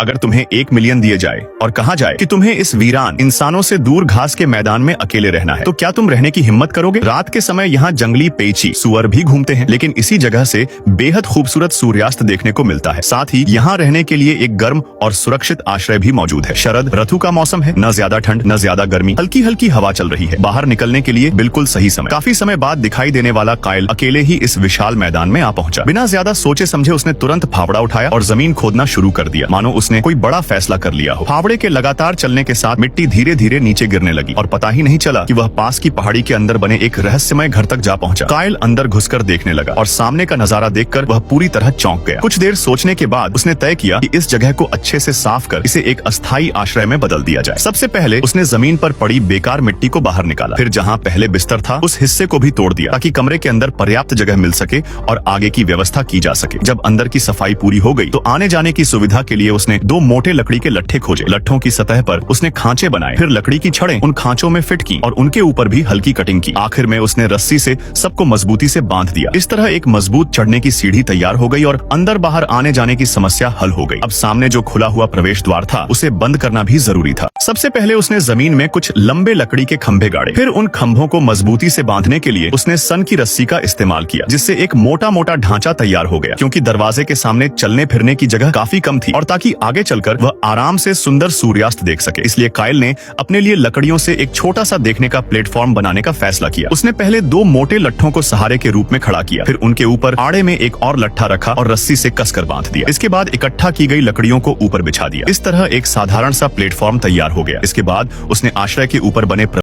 अगर तुम्हें 1 मिलियन दिए जाए और कहा जाए कि तुम्हें इस वीरान इंसानों से दूर घास के मैदान में अकेले रहना है, तो क्या तुम रहने की हिम्मत करोगे? रात के समय यहाँ जंगली पेची सुअर भी घूमते हैं, लेकिन इसी जगह से बेहद खूबसूरत सूर्यास्त देखने को मिलता है। साथ ही यहाँ रहने के लिए एक गर्म और सुरक्षित आश्रय भी मौजूद है। शरद ऋतु का मौसम है, न ज्यादा ठंड न ज्यादा गर्मी, हल्की हल्की हवा चल रही है। बाहर निकलने के लिए बिल्कुल सही समय। काफी समय बाद दिखाई देने वाला कायल अकेले ही इस विशाल मैदान में आ पहुंचा। बिना ज्यादा सोचे समझे उसने तुरंत फावड़ा उठाया और जमीन खोदना शुरू कर दिया, मानो उसने कोई बड़ा फैसला कर लिया हो। फावड़े के लगातार चलने के साथ मिट्टी धीरे धीरे नीचे गिरने लगी और पता ही नहीं चला कि वह पास की पहाड़ी के अंदर बने एक रहस्यमय घर तक जा पहुंचा। कायल अंदर घुसकर देखने लगा और सामने का नजारा देखकर वह पूरी तरह चौंक गया। कुछ देर सोचने के बाद उसने तय किया कि इस जगह को अच्छे से साफ कर इसे एक अस्थायी आश्रय में बदल दिया जाए। सबसे पहले उसने जमीन पर पड़ी बेकार मिट्टी को बाहर निकाला, फिर जहाँ पहले बिस्तर था उस हिस्से को भी तोड़ दिया ताकि कमरे के अंदर पर्याप्त जगह मिल सके और आगे की व्यवस्था की जा सके। जब अंदर की सफाई पूरी हो गई तो आने जाने की सुविधा के लिए उसने 2 मोटे लकड़ी के लट्ठे खोजे। लट्ठों की सतह पर उसने खांचे बनाए, फिर लकड़ी की छड़ें उन खांचों में फिट की और उनके ऊपर भी हल्की कटिंग की। आखिर में उसने रस्सी से सबको मजबूती से बांध दिया। इस तरह एक मजबूत चढ़ने की सीढ़ी तैयार हो गई और अंदर बाहर आने जाने की समस्या हल हो गई। अब सामने जो खुला हुआ प्रवेश द्वार था उसे बंद करना भी जरूरी था। सबसे पहले उसने जमीन में कुछ लंबे लकड़ी के खंभे गाड़े, फिर उन खंभों को मजबूती से बांधने के लिए उसने सन की रस्सी का इस्तेमाल किया, जिससे एक मोटा मोटा ढांचा तैयार हो गया। क्योंकि दरवाजे के सामने चलने फिरने की जगह काफी कम थी और ताकि आगे चलकर वह आराम से सुंदर सूर्यास्त देख सके, इसलिए कायल ने अपने लिए लकड़ियों से एक छोटा सा देखने का प्लेटफॉर्म बनाने का फैसला किया। उसने पहले 2 मोटे लट्ठों को सहारे के रूप में खड़ा किया, फिर उनके ऊपर आड़े में एक और लट्ठा रखा और रस्सी से कसकर बांध दिया। इसके बाद इकट्ठा की गई लकड़ियों को ऊपर बिछा दिया। इस तरह एक साधारण सा प्लेटफॉर्म तैयार हो गया। इसके बाद उसने आश्रय के ऊपर बने